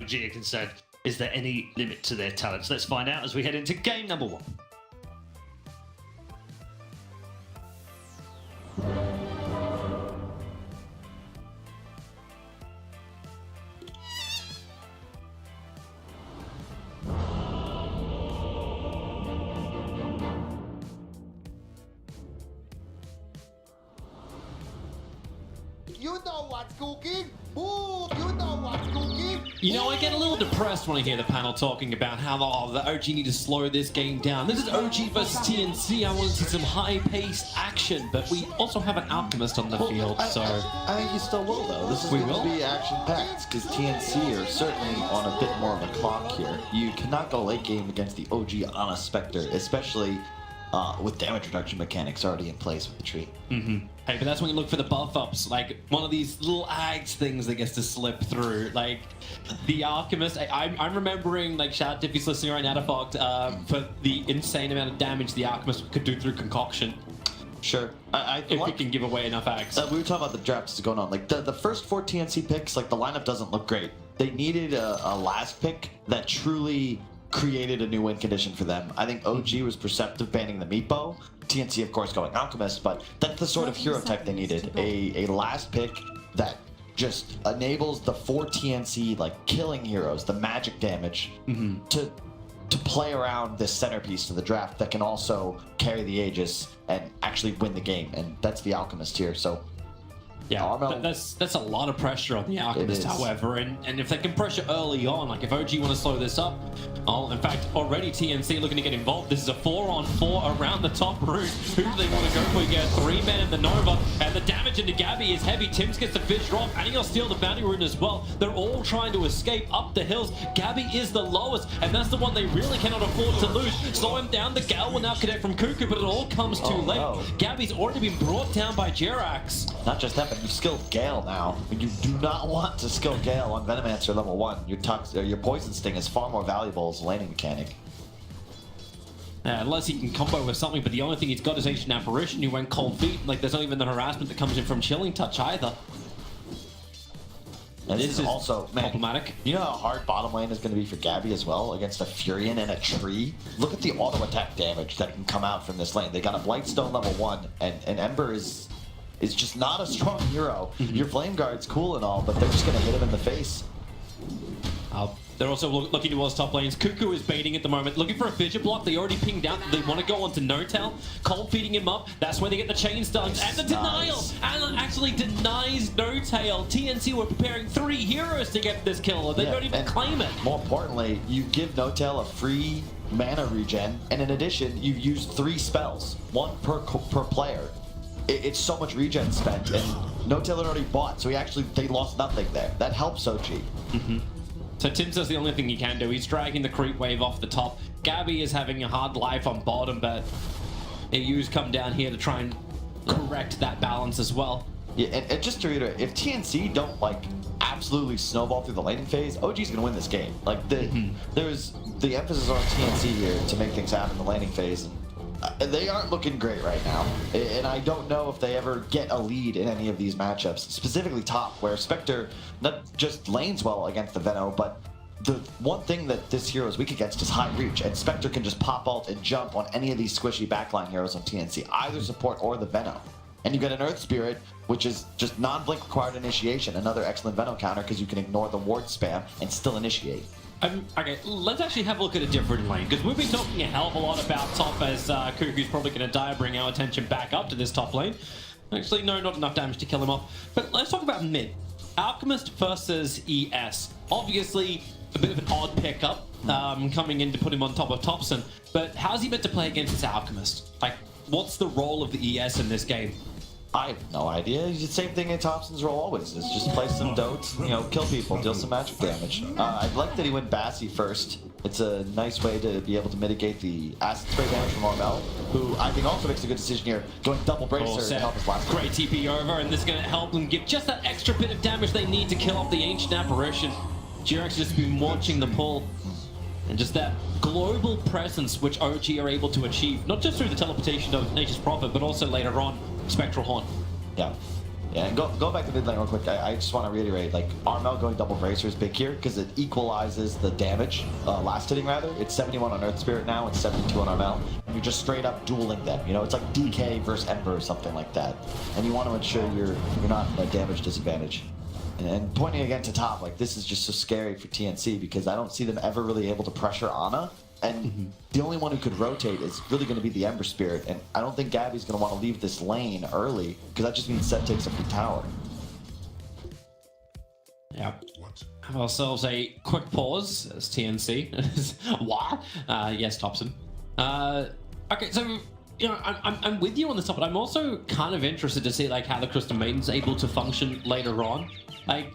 OG are concerned, is there any limit to their talents? Let's find out as we head into game number 1. You know what's cooking? Boom! You know what's cooking? You know, I get a little depressed when I hear the panel talking about how the OG need to slow this game down. This is OG versus TNC. I want to see some high-paced action, but we also have an Alchemist on the field, so... I think you still will, though. This is going to be action-packed, because TNC are certainly on a bit more of a clock here. You cannot go late game against the OG on a Spectre, especially with damage reduction mechanics already in place with the tree. Hey, but that's when you look for the buff-ups, like one of these little ags things that gets to slip through. Like, the Alchemist, I'm remembering, like, shout out to if he's listening right now to Fogged, for the insane amount of damage the Alchemist could do through Concoction. Sure. If it can give away enough ags. We were talking about the drafts going on. Like, the first 4 TNC picks, like, the lineup doesn't look great. They needed a last pick that truly created a new win condition for them. I think OG was perceptive banning the Meatbow. TNC, of course, going Alchemist, but that's the sort of hero type they needed. A last pick that just enables the 4 TNC, like, killing heroes, the magic damage, to play around this centerpiece to the draft that can also carry the Aegis and actually win the game, and that's the Alchemist here, so... Yeah, that's a lot of pressure on the Alchemist, however, and if they can pressure early on, like if OG want to slow this up, in fact, already TNC looking to get involved. This is a 4-on-4 around the top route. Who do they want to go for? You get 3 men in the Nova, and the damage into Gabby is heavy. Tims gets the fish drop, and he'll steal the bounty rune as well. They're all trying to escape up the hills. Gabby is the lowest, and that's the one they really cannot afford to lose. Slow him down. The Gal will now connect from Cuckoo, but it all comes too late. No. Gabby's already been brought down by Jerax. Not just that, but you skilled Gale now. You do not want to skill Gale on Venomancer level 1. Your Poison Sting is far more valuable as a laning mechanic. Unless he can combo with something, but the only thing he's got is Ancient Apparition, who went Cold Feet. Like, there's not even the harassment that comes in from Chilling Touch either. And this is also problematic. You know how hard bottom lane is going to be for Gabby as well against a Furion and a tree? Look at the auto attack damage that can come out from this lane. They got a Blightstone level 1, and Ember is just not a strong hero. Your Flame Guard's cool and all, but they're just going to hit him in the face. They're also looking towards top lanes. Cuckoo is baiting at the moment, looking for a fidget block. They already pinged out that they want to go onto No-Tail. Cold feeding him up. That's where they get the chain stuns and the denial. Alan actually denies No-Tail. TNC were preparing 3 heroes to get this kill. They don't even claim it. More importantly, you give No-Tail a free mana regen, and in addition, you use 3 spells, 1 per player. It's so much regen spent, and No-Tail had already bought, so they lost nothing there. That helps OG. So Tim says the only thing he can do, he's dragging the creep wave off the top. Gabby is having a hard life on bottom, but AU's come down here to try and correct that balance as well. Yeah, and just to reiterate, if TNC don't, like, absolutely snowball through the laning phase, OG's gonna win this game. Like, there's the emphasis on TNC here to make things happen in the laning phase, and they aren't looking great right now, and I don't know if they ever get a lead in any of these matchups, specifically top, where Spectre not just lanes well against the Veno, but the one thing that this hero is weak against is high reach, and Spectre can just pop ult and jump on any of these squishy backline heroes on TNC, either support or the Veno. And you get an Earth Spirit, which is just non-blink required initiation, another excellent Veno counter because you can ignore the ward spam and still initiate. Okay, let's actually have a look at a different lane, because we've been talking a hell of a lot about top as Cuckoo's probably going to die, bring our attention back up to this top lane. Actually, no, not enough damage to kill him off. But let's talk about mid. Alchemist versus ES. Obviously, a bit of an odd pickup coming in to put him on top of Thompson, but how's he meant to play against this Alchemist? Like, what's the role of the ES in this game? I have no idea. It's the same thing in Thompson's role always. It's just play some dotes, kill people, deal some magic damage. I like that he went Bassi first. It's a nice way to be able to mitigate the acid spray damage from Armel, who I think also makes a good decision here, going double bracer to help his last great TP over, and this is going to help them give just that extra bit of damage they need to kill off the Ancient Apparition. Jirax just been watching the pull, and just that global presence which OG are able to achieve, not just through the teleportation of Nature's Prophet, but also later on, Spectral Horn. Yeah. Yeah, and go back to mid lane real quick. I just want to reiterate, like, Armel going double Bracer is big here because it equalizes the damage, last hitting rather. It's 71 on Earth Spirit now, it's 72 on Armel. And you're just straight up dueling them, you know? It's like DK versus Ember or something like that. And you want to ensure you're not at a damage disadvantage. And pointing again to top, like, this is just so scary for TNC because I don't see them ever really able to pressure Ana. And the only one who could rotate is really going to be the Ember Spirit. And I don't think Gabby's going to want to leave this lane early because that just means Seb takes a free tower. Yeah. Have ourselves a quick pause as TNC. What? Yes, Thompson. Okay, so you know, I'm with you on this topic. I'm also kind of interested to see like how the Crystal Maiden's able to function later on. Like,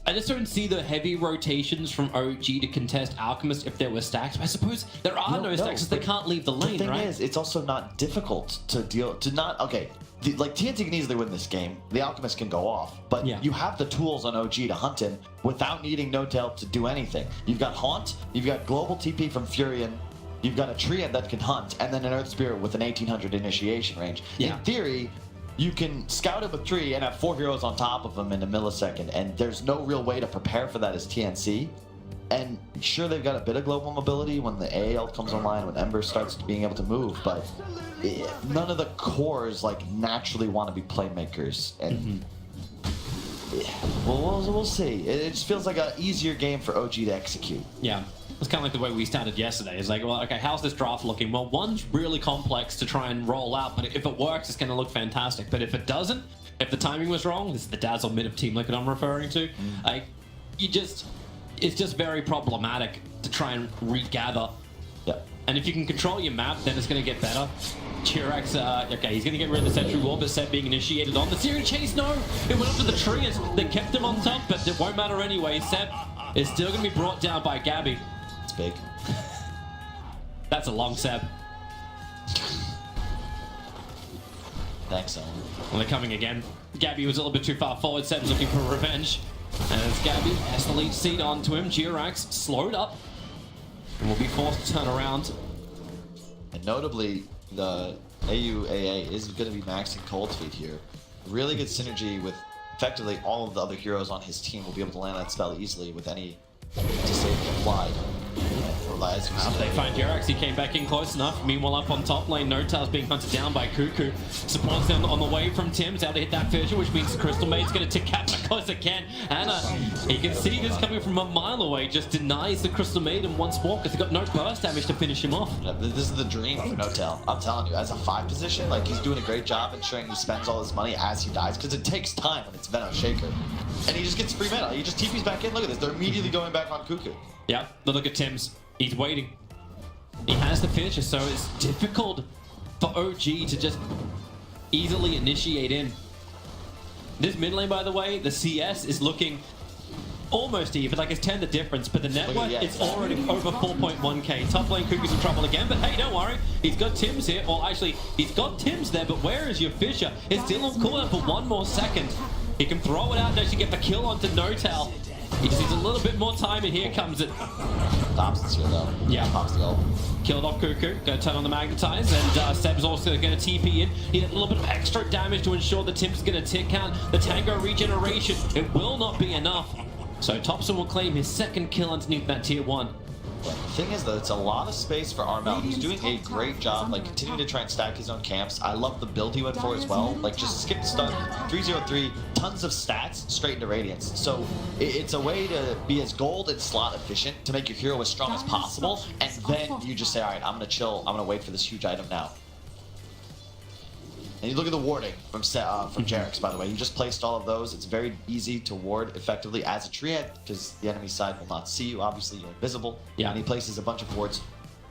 I just don't see the heavy rotations from OG to contest Alchemist if there were stacks. But I suppose there are no stacks because they can't leave the lane, right? The thing right? is, it's also not difficult to deal to not okay. Like TNC can easily win this game. The Alchemist can go off, but you have the tools on OG to hunt him without needing No-Tail to do anything. You've got Haunt, you've got global TP from Furion, you've got a Treant that can hunt, and then an Earth Spirit with an 1800 initiation range. In theory, you can scout him with 3 and have 4 heroes on top of him in a millisecond, and there's no real way to prepare for that as TNC. And sure, they've got a bit of global mobility when the AL comes online, when Ember starts being able to move, but none of the cores like naturally want to be playmakers. And we'll see. It just feels like an easier game for OG to execute. Yeah. It's kind of like the way we started yesterday. It's like, well, okay, how's this draft looking? Well, one's really complex to try and roll out, but if it works, it's going to look fantastic. But if it doesn't, if the timing was wrong, this is the Dazzle mid of Team Liquid I'm referring to, like, it's just very problematic to try and regather. Yeah. And if you can control your map, then it's going to get better. Chirax, okay, he's going to get rid of the Sentry Wall, but Seb being initiated on the series chase. No, it went up to the tree. They kept him on top, but it won't matter anyway. Seb is still going to be brought down by Gabby. It's big. That's a long Seb. Thanks, Owen. Well, they're coming again. Gabby was a little bit too far forward. Seb's looking for revenge. As Gabby has the lead seat onto him, Jirax slowed up and will be forced to turn around. And notably, the AUAA is going to be maxing Cold Feet here. Really good synergy with effectively all of the other heroes on his team. Will be able to land that spell easily with any disabling applied. They find Jirax, he came back in close enough. Meanwhile, up on top lane, No-Tail's being hunted down by Cuckoo. Supports them on the way from Tim's, able to hit that fissure, which means the Crystal Maid's going to tick cap close again. Anna, you can see this coming from a mile away, just denies the Crystal Maid in one spot because he got no burst damage to finish him off. Yeah, this is the dream for No-Tail. I'm telling you, as a 5 position, like, he's doing a great job ensuring he spends all his money as he dies, because it takes time when it's Venom Shaker. And he just gets free mana. He just TP's back in. Look at this. They're immediately going back on Cuckoo. Yeah, look at Tim's. He's waiting. He has the finisher, so it's difficult for OG to just easily initiate in. This mid lane, by the way, the CS is looking almost even, like it's 10 the difference, but the network is already over 4.1k. Top lane Cuckoo's in trouble again, but hey, don't worry. He's got Tim's here, or actually, he's got Tim's there, but where is your Fisher? It's still on cooldown for 1 more second. He can throw it out and actually get the kill onto No-Tail. He just needs a little bit more time, and here comes it. Thompson's here, though. Yeah. Pops the ult. Killed off Cuckoo, gonna turn on the Magnetize, and Seb's also gonna TP in. He had a little bit of extra damage to ensure that Tim's gonna tick out the Tango regeneration. It will not be enough. So Thompson will claim his 2nd kill underneath that tier 1. The thing is, though, it's a lot of space for Armel, who's doing a great job, like, continuing to try and stack his own camps. I love the build he went for as well. Like, just skip stun, 303, tons of stats, straight into Radiance. So, it's a way to be as gold and slot efficient, to make your hero as strong as possible, and then you just say, alright, I'm gonna chill, I'm gonna wait for this huge item now. And you look at the warding from Jerax, by the way. You just placed all of those. It's very easy to ward effectively as a Treant, because the enemy side will not see you. Obviously, you're invisible. Yeah. And he places a bunch of wards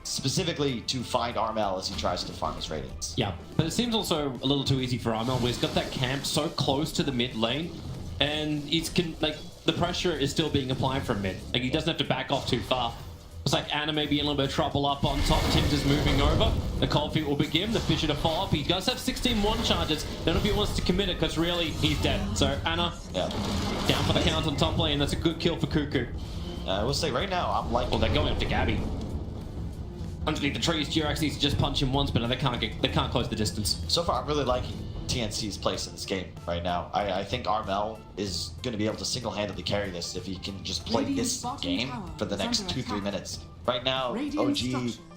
specifically to find Armel as he tries to farm his Radiance. Yeah, but it seems also a little too easy for Armel, where he's got that camp so close to the mid lane, and like the pressure is still being applied from mid. Like, he doesn't have to back off too far. Looks like Anna may be in a little bit of trouble up on top. Tim's is moving over. The cold feet will begin. The Fisher to fall up. He does have 16 one charges. Then if he wants to commit it, because really, he's dead. So Anna, down for the count on top lane. That's a good kill for Cuckoo. I will say right now, I'm liking... Well, they're going after Gabby. Underneath the trees, Jirax needs to just punch him once, but no, they can't close the distance. So far, I'm really liking TNC's place in this game right now. I think Armel is going to be able to single-handedly carry this if he can just play this game for the next 2-3 minutes. Right now, OG,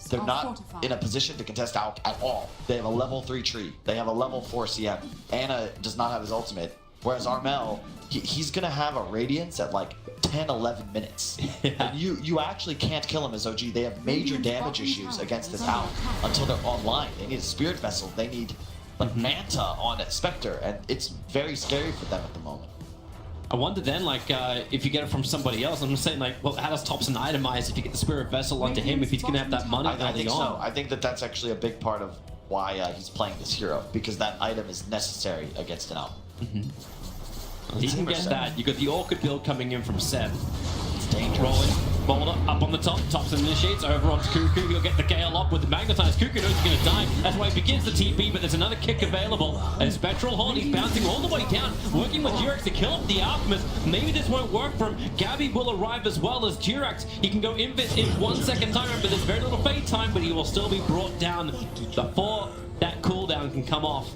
they're not in a position to contest AUK at all. They have a level 3 tree. They have a level 4 CM. Ana does not have his ultimate. Whereas Armel, he's going to have a Radiance at like 10, 11 minutes. Yeah. You actually can't kill him as OG. They have major damage issues against this AUK until they're online. They need a Spirit Vessel. They need like Manta on Spectre. And it's very scary for them at the moment. I wonder then, like, if you get it from somebody else, I'm just saying, like, well, how does Thompson itemize if you get the Spirit Vessel onto him if he's going to have that money I think on? so. I think that's actually a big part of why he's playing this hero, because that item is necessary against an AUK. He can get that. You got the Orchid build coming in from Seb. It's dangerous. Rolling. Boulder up on the top. Thompson initiates over onto Cuckoo. He'll get the Gale up with the Magnetized. Cuckoo knows he's going to die. That's why he begins the TP, but there's another kick available. And Spectral Horn, he's bouncing all the way down, working with Jirax to kill up the Alchemist. Maybe this won't work for him. Gabby will arrive as well as Jirax. He can go invis in 1 second time, but there's very little fade time, but he will still be brought down before that cooldown can come off.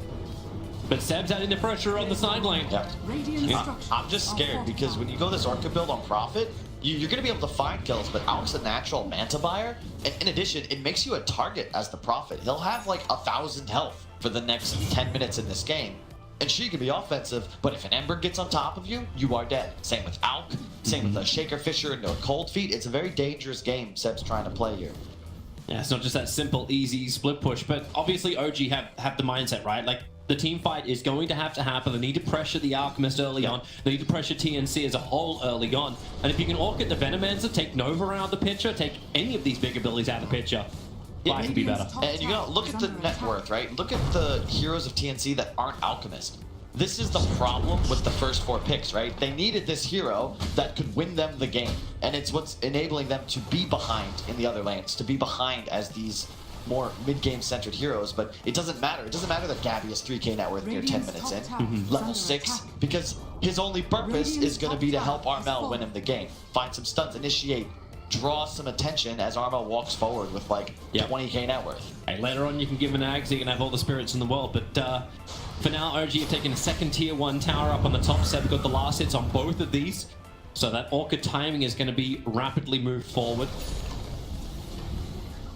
But Seb's adding the pressure on the side lane. Yeah. I'm just scared because when you go this Orchid build on Prophet, you're going to be able to find kills, but AUK's a natural Manta buyer. And in addition, it makes you a target as the Prophet. He'll have like 1,000 health for the next 10 minutes in this game. And she can be offensive, but if an Ember gets on top of you, you are dead. Same with AUK, same with a Shaker Fisher and a Cold Feet. It's a very dangerous game Seb's trying to play here. Yeah, it's not just that simple, easy split push, but obviously OG have the mindset, right? Like, the team fight is going to have to happen. They need to pressure the Alchemist early on. They need to pressure TNC as a whole early on. And if you can Orchid the Venomancer, take Nova out of the picture, take any of these big abilities out of the picture, life would be better. And you gotta look at the net worth, right? Look at the heroes of TNC that aren't Alchemist. This is the problem with the first 4 picks, right? They needed this hero that could win them the game. And it's what's enabling them to be behind in the other lanes, to be behind as these more mid-game centered heroes, but it doesn't matter. It doesn't matter that Gabby has 3k net worth near 10 minutes in, level 6, because his only purpose is going to be to help Armel win him the game. Find some stuns, initiate, draw some attention as Armel walks forward with like 20k net worth. Hey, later on you can give an ag, so you can have all the spirits in the world, but for now, OG have taken a second tier 1 tower up on the top. Seb got the last hits on both of these, so that Orchid timing is going to be rapidly moved forward.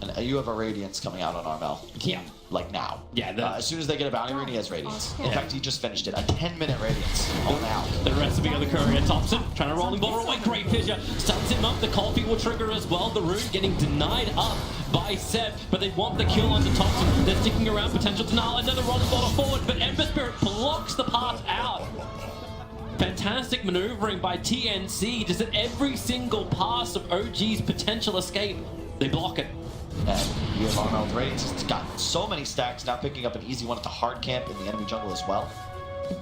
And you have a Radiance coming out on Armel. Yeah. Like now. Yeah. As soon as they get a bounty rune, he has Radiance. In fact, he just finished it. A 10-minute Radiance on now. The recipe of the courier. Thompson trying to rolling ball away. Great fissure. Stuns him up. The coffee will trigger as well. The rune getting denied up by Seb, but they want the kill onto Thompson. They're sticking around. Potential denial. Another rolling ball forward, but Ember Spirit blocks the path out. Fantastic maneuvering by TNC. Just at every single pass of OG's potential escape, they block it. And you have Armel with Radiance. It's got so many stacks, now picking up an easy one at the hard camp in the enemy jungle as well.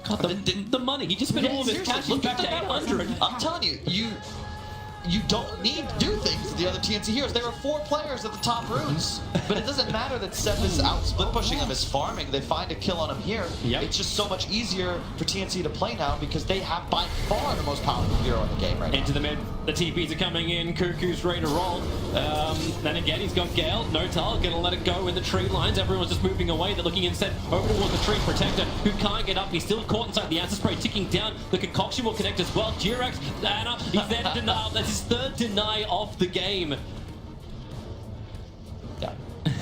God, the money. He just spent all of his cash. He's back to 800. I'm telling you, you don't need to do things to the other TNC heroes. There are 4 players at the top runes, but it doesn't matter that Seb is out split pushing them, is farming. They find a kill on him here. It's just so much easier for TNC to play now because they have by far the most powerful hero in the game right now. Into the mid, the TPs are coming in. Cuckoo's ready to roll. Then again, he's got Gale. No Tal, gonna let it go in the tree lines. Everyone's just moving away. They're looking instead over towards the tree protector, who can't get up. He's still caught inside the acid spray, ticking down. The concoction will connect as well. Jirax, Ana, he's there to deny. That's his 3rd deny of the game. Yeah.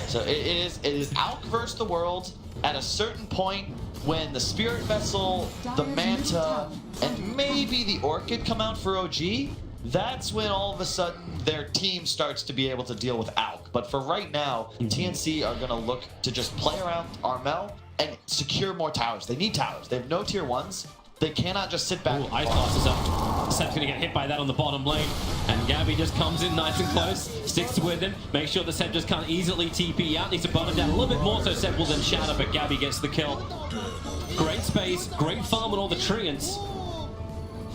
So it is AUK versus the world at a certain point when the Spirit Vessel, the Manta, and maybe the Orchid come out for OG. That's when all of a sudden their team starts to be able to deal with AUK. But for right now, TNC are going to look to just play around Armel and secure more towers. They need towers. They have no tier 1s. They cannot just sit back. Ice Blast is up. Seb's gonna get hit by that on the bottom lane. And Gabby just comes in nice and close, sticks with him, makes sure that Seb just can't easily TP out. Needs to bottom down a little bit more, so Seb will then shatter, but Gabby gets the kill. Great space, great farm on all the treants.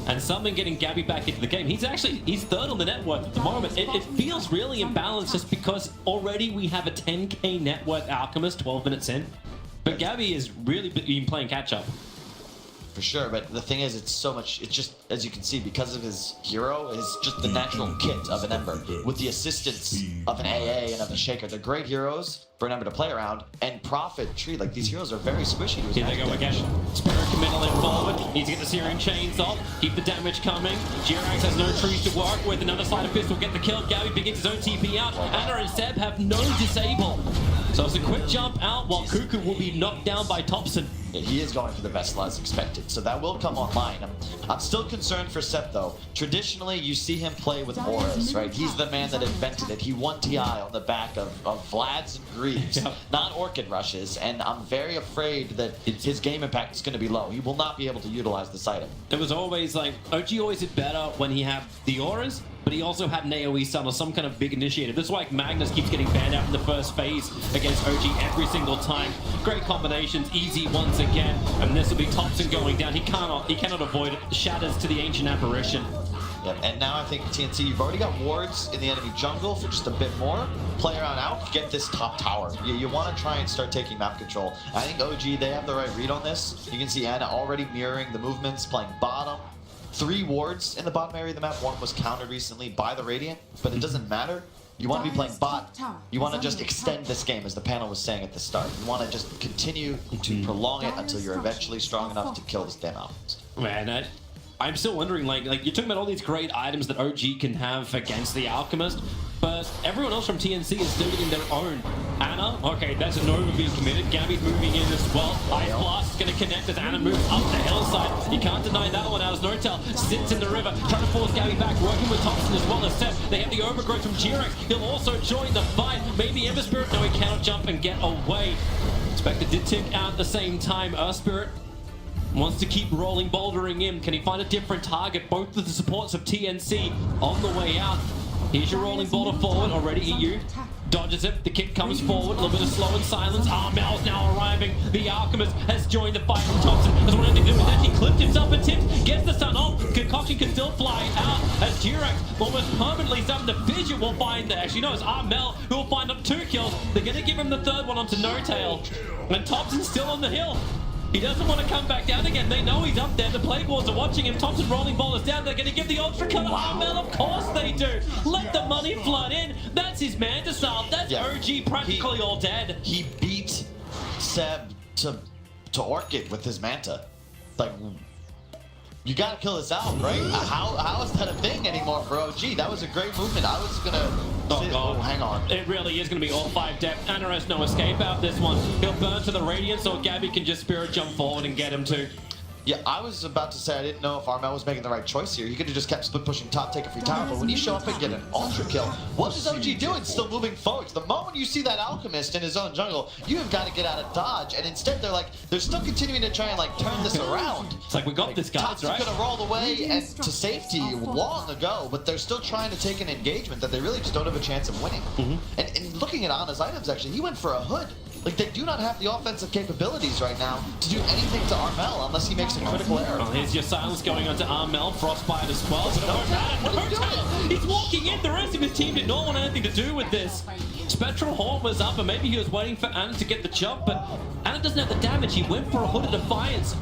And something getting Gabby back into the game. He's 3rd on the net worth at the moment. It feels really imbalanced just because already we have a 10k net worth Alchemist 12 minutes in. But Gabby is really been playing catch up. For sure, but the thing is, it's so much, it's just, as you can see, because of his hero, is just the natural kit of an Ember, with the assistance of an AA and of a Shaker. They're great heroes, for an Ember to play around and profit tree. Like, these heroes are very squishy to his Here they magic go again. damage. Spirit committal in forward. Needs to get the Searing Chains off. Keep the damage coming. Jirax has no trees to work with. Another side of fist will get the kill. Gabby begins his own TP out. Anna and Seb have no disable. So it's a quick jump out while Cuckoo will be knocked down by Thompson. Yeah, he is going for the Vessel as expected, so that will come online. I'm still concerned for Sep though. Traditionally, you see him play with auras, right? He's the man that invented it. He won TI on the back of Vlad's and Greaves, not Orchid Rushes, and I'm very afraid that his game impact is going to be low. He will not be able to utilize this item. It was always like, OG always did better when he had the auras, but he also had an AoE stun or some kind of big initiative. That's why Magnus keeps getting banned out in the first phase against OG every single time. Great combinations, easy once again, and this will be Thompson going down. He cannot avoid it. Shatters to the Ancient Apparition. Yeah, and now I think TNC, you've already got wards in the enemy jungle for just a bit more. Play around out, get this top tower. You want to try and start taking map control. I think OG, they have the right read on this. You can see Anna already mirroring the movements, playing bottom. 3 wards in the bottom area of the map. 1 was countered recently by the Radiant, but it doesn't matter. You want to be playing bot. You want to just extend this game, as the panel was saying at the start. You want to just continue to prolong it until you're eventually strong enough to kill this damn Alchemist. Man, I'm still wondering, like you're talking about all these great items that OG can have against the Alchemist, but everyone else from TNC is doing it in their own. Anna, okay, that's a Nova being committed. Gabby's moving in as well. Ice Blast is going to connect as Anna moves up the hillside. You can't deny that one. As Nortel sits in the river, trying to force Gabby back, working with Thompson as well as Seth. They have the overgrowth from Jirax. He'll also join the fight. Maybe Ember Spirit. No, he cannot jump and get away. Spectre did tick out at the same time. Earth Spirit wants to keep rolling, bouldering in. Can he find a different target? Both of the supports of TNC on the way out. Here's your rolling boulder forward. Already EU dodges it. The kick comes forward. A little bit of slow and silence. Armel's now arriving. The Alchemist has joined the fight from Thompson. Has one thing to do with that. He clipped himself and tips. Gets the stun off. Concoction can still fly out as Jirax almost permanently starting to vision will find there. Actually, no, it's Armel who will find up 2 kills. They're going to give him the 3rd one onto No Tail. And Thompson's still on the hill. He doesn't want to come back down again. They know he's up there. The Plague Wards are watching him. Thompson rolling boulders down. They're going to give the ultra kill to Armel. Of course they do. Let the money flood in. That's his Manta Style. That's OG practically all dead. He beat Seb to Orchid with his Manta. Like, you gotta kill this out, right? How is that a thing anymore for OG? That was a great movement. I was gonna... Oh, hang on. It really is gonna be all 5 depth. Anna has no escape out this one. He'll burn to the Radiance, or Gabby can just Spirit jump forward and get him too. Yeah, I was about to say I didn't know if Armel was making the right choice here. He could have just kept split pushing top, take a free tower, but when you show up and get an ultra kill, what is OG doing? Still moving forward. The moment you see that Alchemist in his own jungle, you have got to get out of dodge, and instead they're still continuing to try and turn this around. It's like we got this, guys, right? Could have rolled away and to safety long ago, but they're still trying to take an engagement that they really just don't have a chance of winning. And looking at Anna's items, actually, he went for a hood. Like, they do not have the offensive capabilities right now to do anything to Armel unless he makes a critical error. Well, here's your silence going on to Armel, Frostbite as well, but it won't matter. He's walking in. The rest of his team did not want anything to do with this. Spectral Horn was up, and maybe he was waiting for Anna to get the jump, but Anna doesn't have the damage. He went for a hood of Defiance.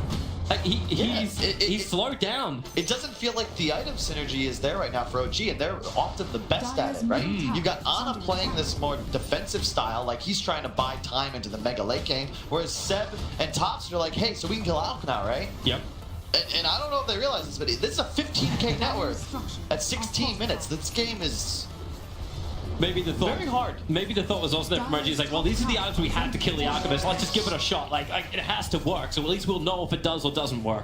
Like, he's slowed down. It doesn't feel like the item synergy is there right now for OG, and they're often the best at it, right? You've got Ana playing this more defensive style, like he's trying to buy time into the mega late game, whereas Seb and Thompson are like, hey, so we can kill Alk now, right? Yep. And I don't know if they realize this, but this is a 15k net worth at 16 minutes. This game is... Maybe the thought, very hard. Maybe the thought was also there from OG. It's like, well, these are the items we had to kill the Alchemist. Let's just give it a shot. Like, it has to work, so at least we'll know if it does or doesn't work.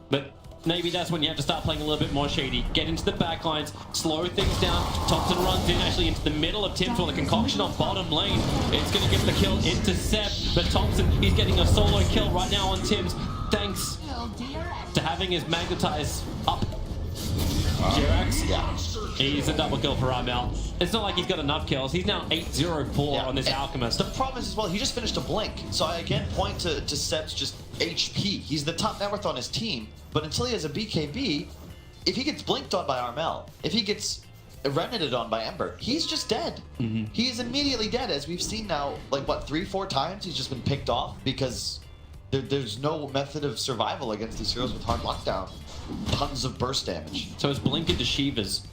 But maybe that's when you have to start playing a little bit more shady. Get into the backlines, slow things down. Thompson runs in actually into the middle of Tim's, while the concoction on bottom lane. It's going to get the kill into Seb, but Thompson, he's getting a solo kill right now on Tim's, thanks to having his Magnetize up. Jirax? Yeah. He's a double kill for Armel. It's not like he's got enough kills. He's now 8-0-4 on this Alchemist. The problem is as well, he just finished a blink. So I again point to Seb's just HP. He's the top net worth on his team, but until he has a BKB, if he gets blinked on by Armel, if he gets remnanted on by Ember, he's just dead. He is immediately dead, as we've seen now, like what, 3-4 times he's just been picked off because there's no method of survival against these heroes with hard lockdown. Tons of burst damage. So it's blink into Shivas.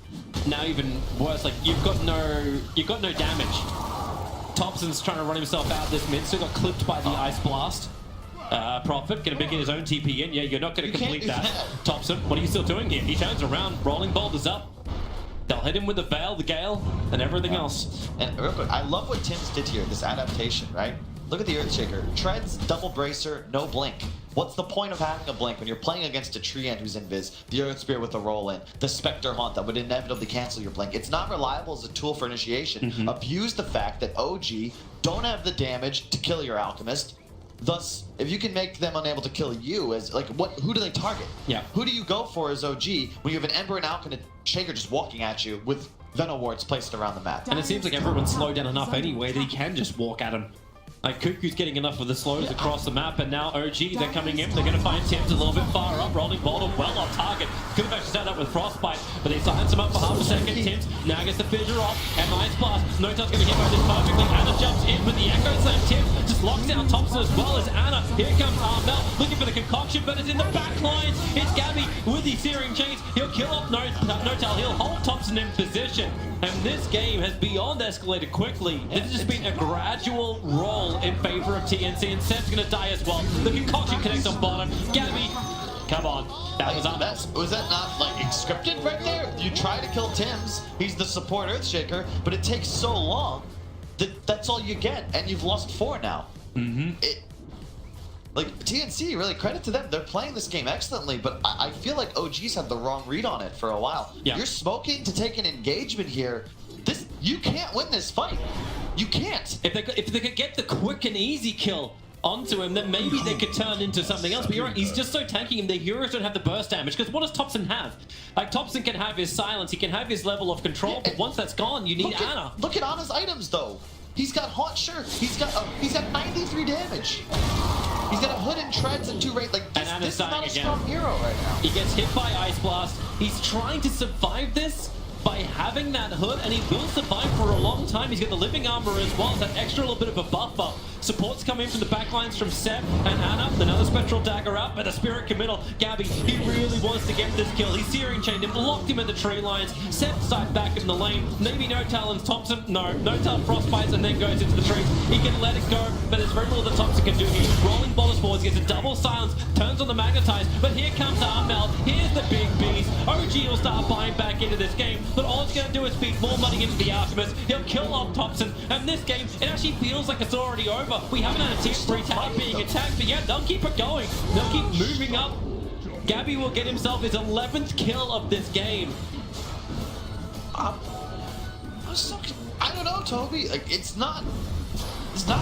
Now even worse, like you've got no damage. Thompson's trying to run himself out this mid, still got clipped by the Ice Blast. Prophet gonna begin his own TP in. Yeah, you're not gonna complete that. Thompson, what are you still doing here? He turns around, rolling boulders up. They'll hit him with the Veil, the Gale, and everything else. And real quick, I love what Tim's did here, this adaptation, right? Look at the Earthshaker. Treads, double bracer, no blink. What's the point of having a blink when you're playing against a Treant who's invis, the Earth Spear with a roll in, the Spectre Haunt that would inevitably cancel your blink? It's not reliable as a tool for initiation. Abuse the fact that OG don't have the damage to kill your Alchemist. Thus, if you can make them unable to kill you, as like who do they target? Yeah. Who do you go for as OG when you have an Ember and Alchemist Shaker just walking at you with Venom wards placed around the map? And it seems like everyone's slowed down enough anyway that he can just walk at him. Like, Cuckoo's getting enough of the slows across the map, and now OG, they're coming in. They're going to find Tim's a little bit far up. Rolling Boulder well on target. Could have actually set up with Frostbite, but they silence him up for half a second. Tim's now gets the fissure off, and Ice Blast. No Notel's going to hit by this perfectly. Anna jumps in with the Echo Slam. Tim just locks down Thompson as well as Anna. Here comes Armel looking for the concoction, but it's in the back lines. It's Gabby with the Searing Chains. He'll kill off Notel. He'll hold Thompson in position. And this game has beyond escalated quickly. This has just been a gradual roll in favor of TNC, and Seb's gonna die as well. The concoction connects on bottom. Gabby, come on. That was Armel's. Was that not like scripted right there? You try to kill Tim's, he's the support Earthshaker, but it takes so long that that's all you get, and you've lost 4 now. Like, TNC, really, credit to them. They're playing this game excellently, but I feel like OG's had the wrong read on it for a while. Yeah. You're smoking to take an engagement here. You can't win this fight. You can't. If they could get the quick and easy kill onto him, then maybe they could turn into something else. But you're right, he's just so tanking him. The heroes don't have the burst damage, because what does Thompson have? Like, Thompson can have his silence, he can have his level of control, but once that's gone, you need Anna. Look at Anna's items, though. He's got Haunt, sure. He's got 93 damage. He's got a hood and treads and 2 rate. Like, this is not a strong hero right now. He gets hit by Ice Blast. He's trying to survive this by having that hood, and he will survive for a long time. He's got the living armor as well, so that extra little bit of a buffer. Supports come in from the backlines from Seb and Anna. Another spectral dagger out, but the spirit committal. Gabby, he really wants to get this kill. He's Searing Chained him, locked him in the tree lines. Seb side back in the lane. Maybe no talons. Thompson, no. No talon frostbites and then goes into the trees. He can let it go, but there's very little that Thompson can do here. Rolling boulders forwards, gets a double silence, turns on the magnetize, but here comes Armel. Here's the big beast. OG will start buying back into this game, but all it's going to do is feed more money into the Alchemist. He'll kill off Thompson, and this game, it actually feels like it's already over. We haven't had a team 3 tower being attacked, but yeah, they'll keep it going. They'll keep moving up. Gabby will get himself his 11th kill of this game. I don't know, Toby. Like, it's not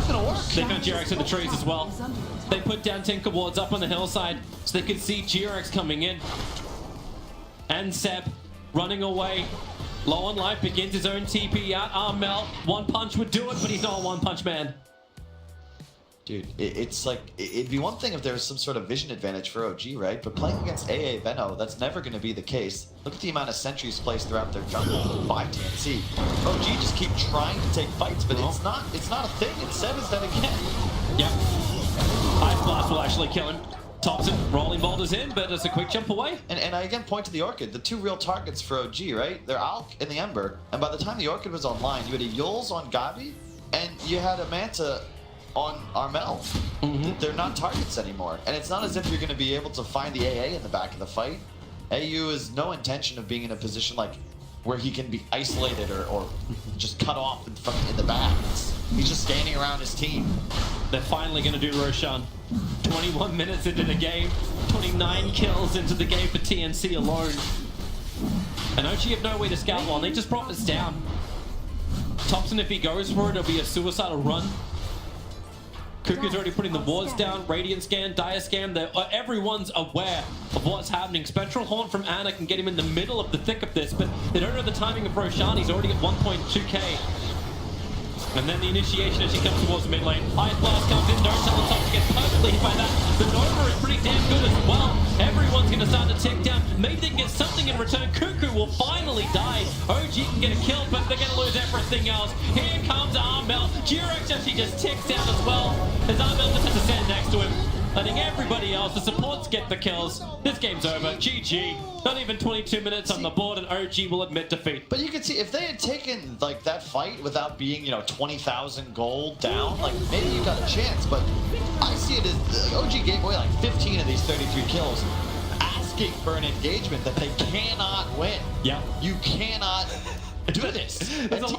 gonna work. They found G-Rex in the trees as well. They put down Tinker wards up on the hillside so they could see G-Rex coming in. And Seb running away. Low on life, begins his own TP out. Armel, one punch would do it, but he's not a one-punch man. Dude, it's like, it'd be one thing if there was some sort of vision advantage for OG, right? But playing against AA Veno, that's never going to be the case. Look at the amount of sentries placed throughout their jungle by TNC. OG just keep trying to take fights, but it's not a thing. It's Seb is dead again. Yep. Ice Blast will actually kill him. Thompson rolling boulders in, but it's a quick jump away. And I again point to the Orchid, the 2 real targets for OG, right? They're Alk and the Ember. And by the time the Orchid was online, you had a Yules on Gabi, and you had a Manta on Armel. They're not targets anymore. And it's not as if you're going to be able to find the AA in the back of the fight. AU has no intention of being in a position like where he can be isolated or just cut off in the back. He's just standing around his team. They're finally going to do Roshan. 21 minutes into the game, 29 kills into the game for TNC alone. And OG have no way to scout one. They just brought this down. Thompson, if he goes for it, it'll be a suicidal run. Cuckoo's already putting the wards down. Radiant scan, Dire scan. Everyone's aware of what's happening. Spectral Haunt from Anna can get him in the middle of the thick of this, but they don't know the timing of Roshan. He's already at 1.2k. And then the initiation as she comes towards the mid lane. Ice Blast comes in, no talent Thompson gets perfectly hit by that. The Nova is pretty damn good as well. Everyone's going to start to tick down. Maybe they can get something in return. Cuckoo will finally die. OG can get a kill, but they're going to lose everything else. Here comes Armel. G-Rex actually just ticks down as well, as Armel just has to stand next to him. letting everybody else, the supports, get the kills. This game's over. GG. Not even 22 minutes on the board, and OG will admit defeat. But you can see if they had taken like that fight without being, 20,000 gold down, like maybe you got a chance. But I see it as OG gave away like 15 of these 33 kills, asking for an engagement that they cannot win. Yeah. You cannot do this. There's a